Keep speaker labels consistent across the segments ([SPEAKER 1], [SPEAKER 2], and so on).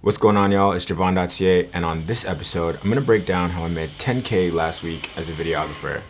[SPEAKER 1] What's going on, y'all? It's Javon.ca, and on this episode, I'm going to break down how I made $10K last week as a videographer.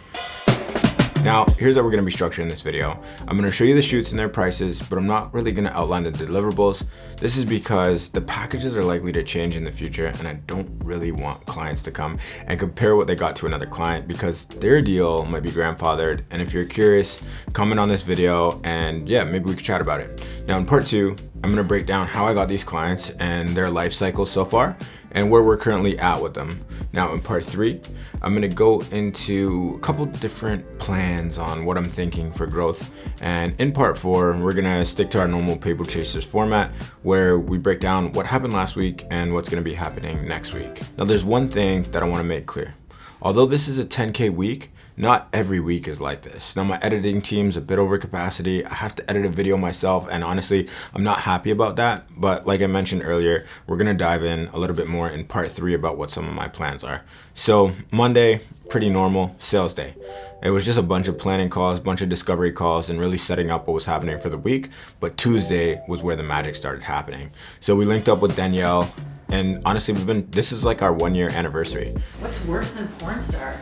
[SPEAKER 1] Now, here's how we're going to be structuring this video. I'm going to show you the shoots and their prices, but I'm not really going to outline the deliverables. This is because the packages are likely to change in the future, and I don't really want clients to come and compare what they got to another client because their deal might be grandfathered. And if you're curious, comment on this video and yeah, maybe we could chat about it. Now in part 2, I'm going to break down how I got these clients and their life cycle so far and where we're currently at with them. Now in part 3, I'm going to go into a couple different plans on what I'm thinking for growth. And in part 4, we're going to stick to our normal Papr Chasrs format where we break down what happened last week and what's going to be happening next week. Now there's one thing that I want to make clear. Although this is a 10K week, not every week is like this. Now my editing team's a bit over capacity. I have to edit a video myself, and honestly, I'm not happy about that. But like I mentioned earlier, we're gonna dive in a little bit more in part 3 about what some of my plans are. So Monday, pretty normal sales day. It was just a bunch of planning calls, bunch of discovery calls, and really setting up what was happening for the week. But Tuesday was where the magic started happening. So we linked up with Danielle, and honestly, this is like our 1-year anniversary.
[SPEAKER 2] What's worse than porn star?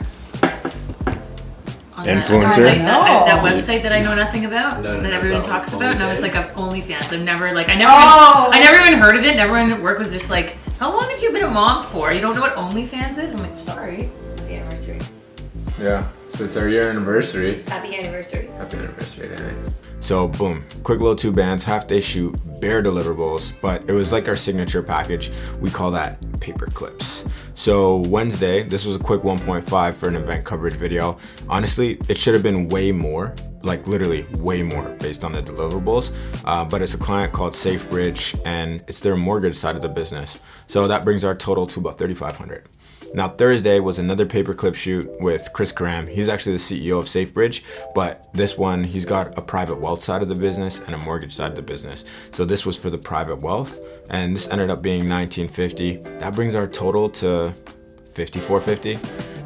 [SPEAKER 1] Influencer?
[SPEAKER 2] That website that I know nothing about, that everyone talks about, and I was like, OnlyFans. I never even heard of it, and everyone at work was just like, how long have you been a mom for? You don't know what OnlyFans is? I'm like, sorry. Happy anniversary.
[SPEAKER 1] Yeah, so it's our year anniversary.
[SPEAKER 2] Happy anniversary.
[SPEAKER 1] Happy anniversary, Danny. So boom, quick little 2 bands, half day shoot, bare deliverables, but it was like our signature package. We call that Papr clips. So Wednesday, this was a quick 1.5 for an event coverage video. Honestly, it should have been way more, like literally way more based on the deliverables, but it's a client called SafeBridge and it's their mortgage side of the business. So that brings our total to about $3,500. Now Thursday was another Papr clip shoot with Chris Karam. He's actually the CEO of SafeBridge, but this one, he's got a private wealth side of the business and a mortgage side of the business. So this was for the private wealth, and this ended up being $1,950. That brings our total to $5,450.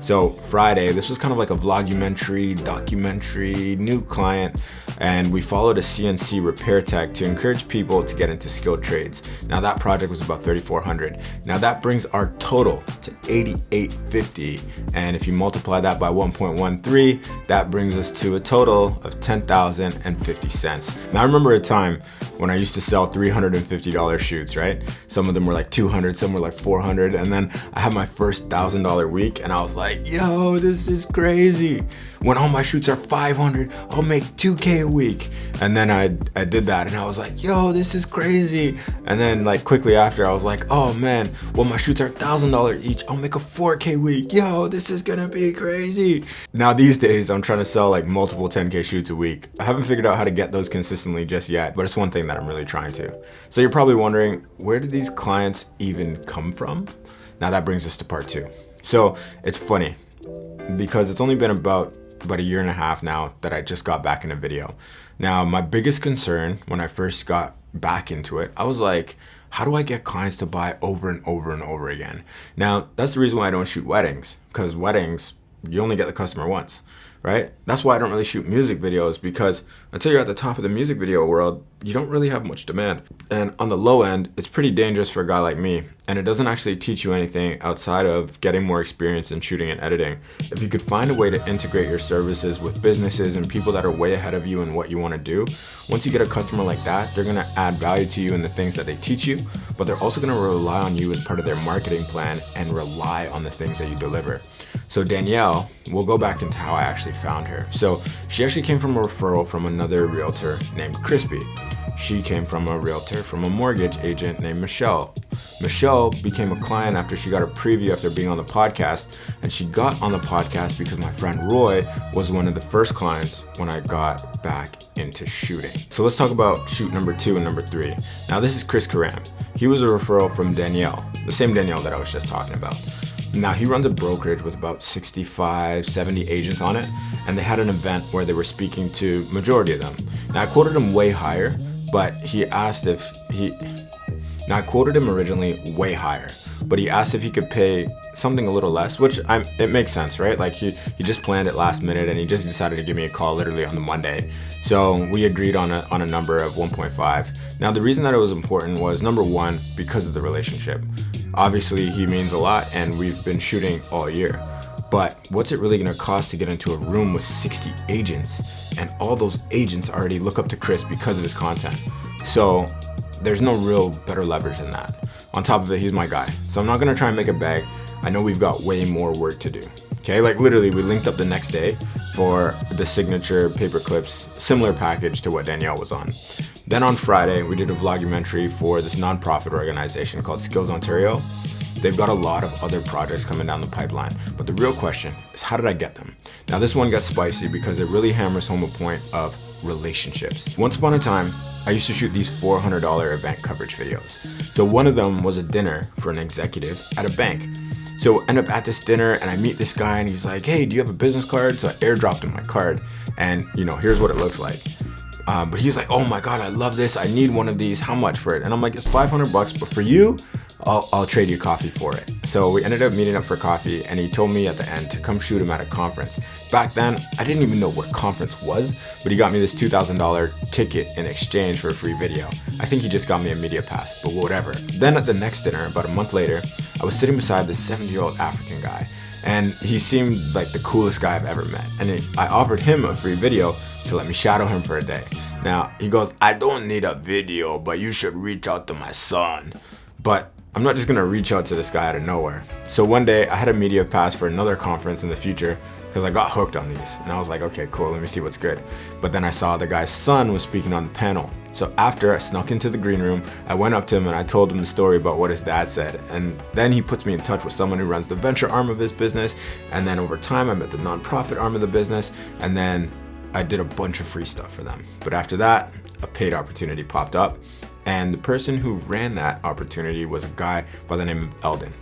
[SPEAKER 1] So Friday, this was kind of like a vlogumentary, documentary, new client, and we followed a CNC repair tech to encourage people to get into skilled trades. Now that project was about $3,400. Now that brings our total to $8,850, and if you multiply that by 1.13, that brings us to a total of $10,050. Now I remember a time when I used to sell $350 shoots, right? Some of them were like $200, some were like $400, and then I had my first $1,000 week, and I was like, yo, this is crazy. When all my shoots are $500, I'll make $2K a week. And then I did that, and I was like, yo, this is crazy. And then like quickly after, I was like, oh man, when my shoots are $1,000 each, I'll make a $4K week. Yo, this is gonna be crazy. Now these days, I'm trying to sell like multiple 10K shoots a week. I haven't figured out how to get those consistently just yet, but it's one thing that I'm really trying to. So you're probably wondering, where did these clients even come from? Now that brings us to part 2. So it's funny because it's only been about a year and a half now that I just got back in a video. Now, my biggest concern when I first got back into it, I was like, how do I get clients to buy over and over and over again? Now, that's the reason why I don't shoot weddings, because weddings, you only get the customer once, right? That's why I don't really shoot music videos, because until you're at the top of the music video world, you don't really have much demand. And on the low end, it's pretty dangerous for a guy like me, and it doesn't actually teach you anything outside of getting more experience in shooting and editing. If you could find a way to integrate your services with businesses and people that are way ahead of you in what you want to do, once you get a customer like that, they're going to add value to you in the things that they teach you, but they're also going to rely on you as part of their marketing plan and rely on the things that you deliver. So Danielle, we'll go back into how I actually found her. So she actually came from a referral from another realtor named Crispy. She came from a realtor from a mortgage agent named Michelle. Michelle became a client after she got a preview after being on the podcast, and she got on the podcast because my friend Roy was one of the first clients when I got back into shooting. So let's talk about shoot number 2 and number 3. Now this is Chris Karam. He was a referral from Danielle, the same Danielle that I was just talking about. Now he runs a brokerage with about 65, 70 agents on it, and they had an event where they were speaking to majority of them. Now I quoted him way higher, but he asked if he Now I quoted him originally way higher, but he asked if he could pay something a little less, which it makes sense, right? Like he just planned it last minute and he just decided to give me a call literally on the Monday. So we agreed on a number of 1.5. Now the reason that it was important was, number one, because of the relationship. Obviously he means a lot and we've been shooting all year. But what's it really gonna cost to get into a room with 60 agents and all those agents already look up to Chris because of his content? So there's no real better leverage than that. On top of it, he's my guy. So I'm not gonna try and make a bag. I know we've got way more work to do. Okay, like literally we linked up the next day for the signature Papr clips, similar package to what Danielle was on. Then on Friday, we did a vlogumentary for this nonprofit organization called Skills Ontario. They've got a lot of other projects coming down the pipeline, but the real question is, how did I get them? Now this one got spicy because it really hammers home a point of relationships. Once upon a time, I used to shoot these $400 event coverage videos. So one of them was a dinner for an executive at a bank. So end up at this dinner and I meet this guy and he's like, hey, do you have a business card? So I airdropped him my card and here's what it looks like. But he's like, oh my God, I love this. I need one of these. How much for it? And I'm like, it's $500, but for you, I'll trade you coffee for it. So we ended up meeting up for coffee and he told me at the end to come shoot him at a conference. Back then, I didn't even know what a conference was, but he got me this $2,000 ticket in exchange for a free video. I think he just got me a media pass, but whatever. Then at the next dinner, about a month later, I was sitting beside this 70-year-old African guy and he seemed like the coolest guy I've ever met. And I offered him a free video to let me shadow him for a day. Now, he goes, I don't need a video, but you should reach out to my son. But I'm not just gonna reach out to this guy out of nowhere. So one day I had a media pass for another conference in the future because I got hooked on these. And I was like, okay, cool, let me see what's good. But then I saw the guy's son was speaking on the panel. So after I snuck into the green room, I went up to him and I told him the story about what his dad said. And then he puts me in touch with someone who runs the venture arm of his business. And then over time, I met the nonprofit arm of the business. And then I did a bunch of free stuff for them. But after that, a paid opportunity popped up. And the person who ran that opportunity was a guy by the name of Eldon.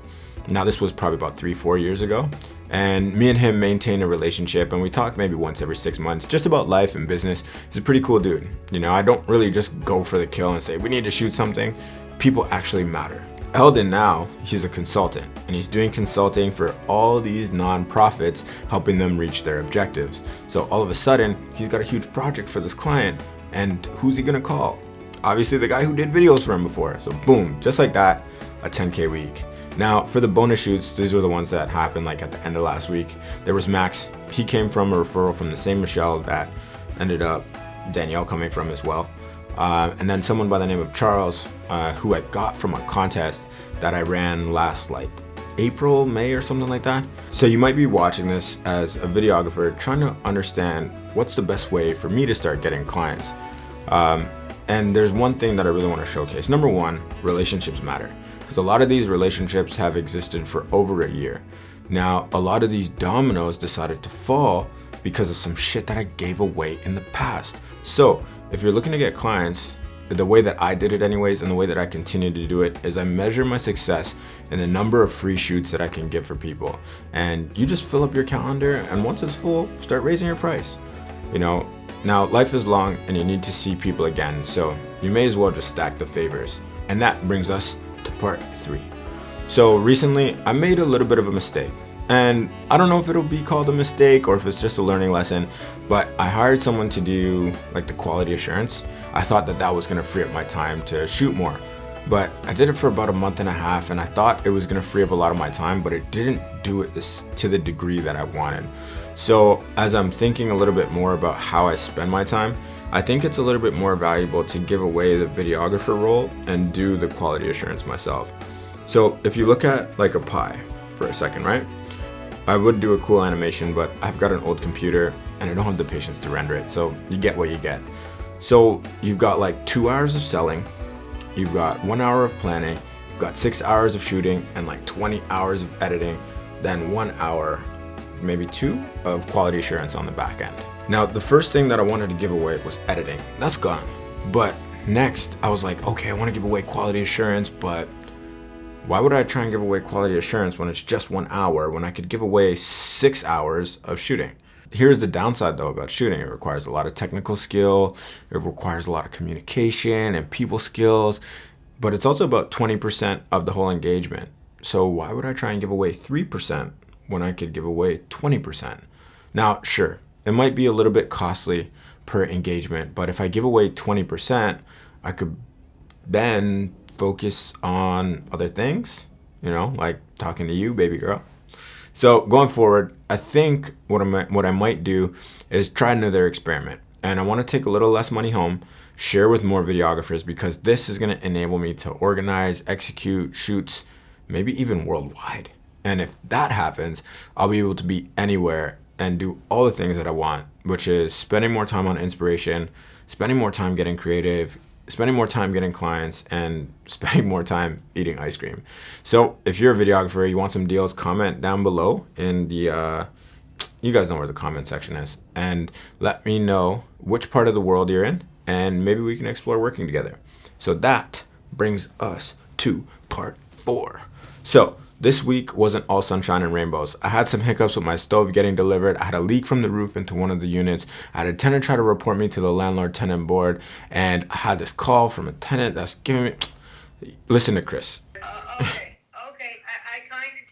[SPEAKER 1] Now this was probably about 3-4 years ago. And me and him maintained a relationship and we talked maybe once every 6 months, just about life and business. He's a pretty cool dude. I don't really just go for the kill and say, we need to shoot something. People actually matter. Eldon now, he's a consultant and he's doing consulting for all these nonprofits, helping them reach their objectives. So all of a sudden, he's got a huge project for this client and who's he gonna call? Obviously the guy who did videos for him before. So boom, just like that, a 10K week. Now for the bonus shoots, these were the ones that happened like at the end of last week. There was Max. He came from a referral from the same Michelle that ended up Danielle coming from as well. And then someone by the name of Charles, who I got from a contest that I ran last like April, May or something like that. So you might be watching this as a videographer trying to understand what's the best way for me to start getting clients. And there's one thing that I really want to showcase. Number one, relationships matter. Because a lot of these relationships have existed for over a year. Now, a lot of these dominoes decided to fall because of some shit that I gave away in the past. So if you're looking to get clients, the way that I did it anyways, and the way that I continue to do it is I measure my success in the number of free shoots that I can give for people. And you just fill up your calendar and once it's full, start raising your price. Now life is long and you need to see people again. So you may as well just stack the favors. And that brings us to part 3. So recently I made a little bit of a mistake. And I don't know if it'll be called a mistake or if it's just a learning lesson, but I hired someone to do like the quality assurance. I thought that was gonna free up my time to shoot more. But I did it for about a month and a half and I thought it was gonna free up a lot of my time, but it didn't do it to the degree that I wanted. So as I'm thinking a little bit more about how I spend my time, I think it's a little bit more valuable to give away the videographer role and do the quality assurance myself. So if you look at like a pie for a second, right? I would do a cool animation, but I've got an old computer and I don't have the patience to render it. So you get what you get. So you've got like 2 hours of selling, you've got 1 hour of planning, you've got 6 hours of shooting and like 20 hours of editing, then 1 hour, maybe 2 of quality assurance on the back end. Now, the first thing that I wanted to give away was editing. That's gone. But next I was like, okay, I want to give away quality assurance, but why would I try and give away quality assurance when it's just 1 hour when I could give away 6 hours of shooting? Here's the downside though about shooting. It requires a lot of technical skill. It requires a lot of communication and people skills. but it's also about 20% of the whole engagement. So why would I try and give away 3% when I could give away 20%? Now, sure, it might be a little bit costly per engagement, but if I give away 20%, I could then focus on other things, like talking to you, baby girl. So going forward, I think what I might do is try another experiment. And I want to take a little less money home, share with more videographers, because this is going to enable me to organize, execute shoots, maybe even worldwide. And if that happens, I'll be able to be anywhere and do all the things that I want, which is spending more time on inspiration, spending more time getting creative, spending more time getting clients, and spending more time eating ice cream. So if you're a videographer, you want some deals, comment down below in the, you guys know where the comment section is, and let me know which part of the world you're in, and maybe we can explore working together. So that brings us to part 4. So this week wasn't all sunshine and rainbows. I had some hiccups with my stove getting delivered. I had a leak from the roof into one of the units. I had a tenant try to report me to the landlord-tenant board, and I had this call from a tenant that's giving me... Listen to Chris.
[SPEAKER 3] Okay. I kind of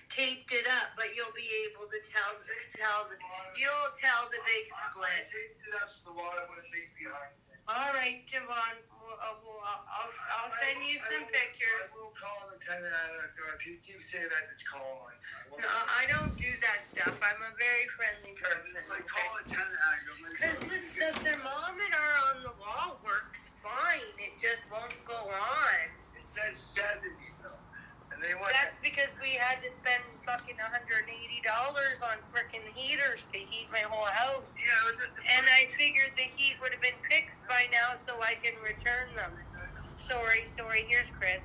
[SPEAKER 3] taped it up, but you'll be able to tell the big split. All right, Javon. I'll send you some pictures.
[SPEAKER 4] I will call the tenant if you keep saying that, it's calling.
[SPEAKER 3] No, I don't do that stuff. I'm a very friendly person.
[SPEAKER 4] It's like call the tenant
[SPEAKER 3] Because the thermometer on the wall works fine. It just won't go on.
[SPEAKER 4] It says 70 though. And they want
[SPEAKER 3] That's because we had to spend fucking $180 on frickin' heaters to heat my whole house.
[SPEAKER 4] Yeah,
[SPEAKER 3] And I figured the heat would have been fixed by now so I can return them. Sorry. Here's Chris.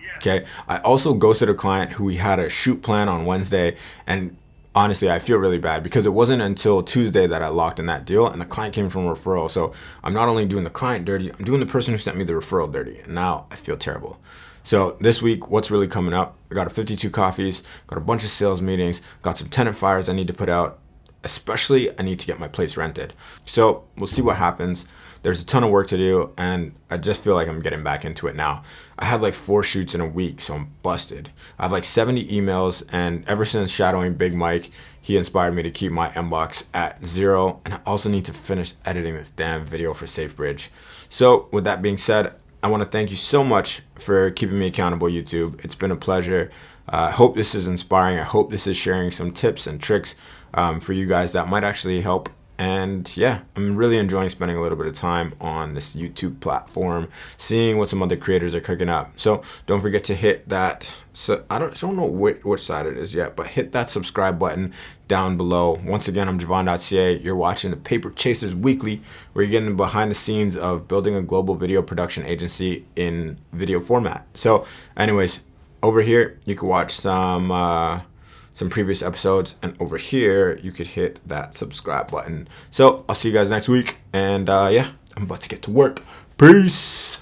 [SPEAKER 4] yeah.
[SPEAKER 1] Okay. I also ghosted a client who we had a shoot plan on Wednesday, and honestly, I feel really bad because it wasn't until Tuesday that I locked in that deal, and the client came from a referral. So I'm not only doing the client dirty, I'm doing the person who sent me the referral dirty, and now I feel terrible. So this week, what's really coming up? I got a 52 coffees, got a bunch of sales meetings, got some tenant fires I need to put out. Especially, I need to get my place rented. So we'll see what happens. There's a ton of work to do, and I just feel like I'm getting back into it now. I had like 4 shoots in a week, so I'm busted. I have like 70 emails, and ever since shadowing Big Mike, he inspired me to keep my inbox at 0, and I also need to finish editing this damn video for SafeBridge. So with that being said, I want to thank you so much for keeping me accountable, YouTube. It's been a pleasure. I hope this is inspiring. I hope this is sharing some tips and tricks for you guys that might actually help. And yeah, I'm really enjoying spending a little bit of time on this YouTube platform, seeing what some other creators are cooking up. So don't forget to hit that. So I don't know which side it is yet, but hit that subscribe button down below. Once again, I'm Javon.ca. You're watching the Papr Chasrs Weekly, where you're getting behind the scenes of building a global video production agency in video format. So anyways, over here, you can watch some previous episodes, and over here you could hit that subscribe button. So I'll see you guys next week, and yeah, I'm about to get to work. Peace.